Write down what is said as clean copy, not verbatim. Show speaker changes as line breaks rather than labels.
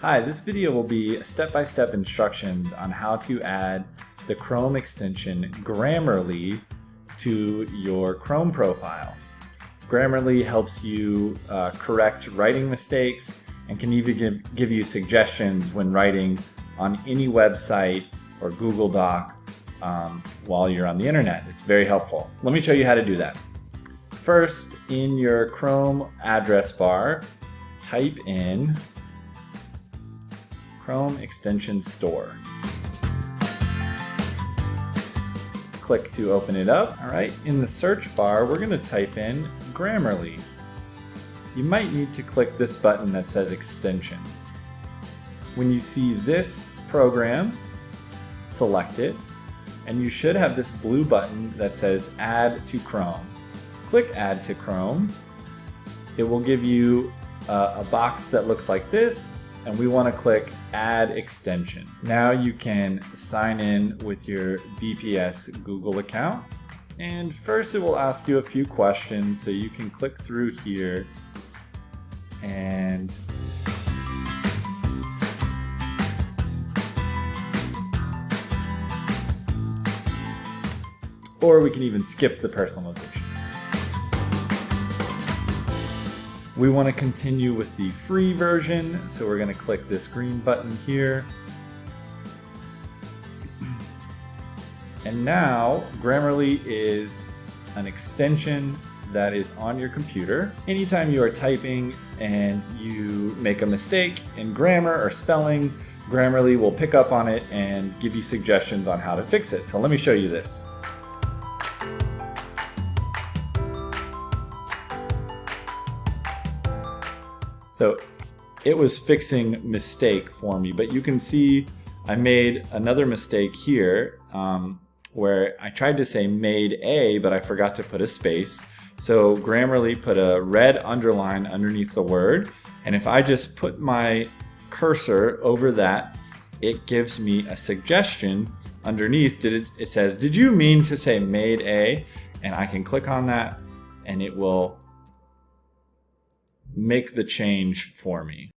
Hi, this video will be step-by-step instructions on how to add the Chrome extension Grammarly to your Chrome profile. Grammarly helps you correct writing mistakes and can even give you suggestions when writing on any website or Google Doc while you're on the internet. It's very helpful. Let me show you how to do that. First, in your Chrome address bar, type in Chrome Extension Store. Click to open it up. All right, in the search bar, we're going to type in Grammarly. You might need to click this button that says Extensions. When you see this program, select it, and you should have this blue button that says Add to Chrome. Click Add to Chrome. It will give you a box that looks like this, and we want to click Add Extension. Now you can sign in with your BPS Google account. And first it will ask you a few questions, so you can click through here and or we can even skip the personalization. We want to continue with the free version, so we're going to click this green button here. And now Grammarly is an extension that is on your computer. Anytime you are typing and you make a mistake in grammar or spelling, Grammarly will pick up on it and give you suggestions on how to fix it. So let me show you this. So it was fixing mistake for me, but you can see I made another mistake here where I tried to say made a, but I forgot to put a space. So Grammarly put a red underline underneath the word, and if I just put my cursor over that, it gives me a suggestion underneath. It says, did you mean to say made a? And I can click on that and it will make the change for me.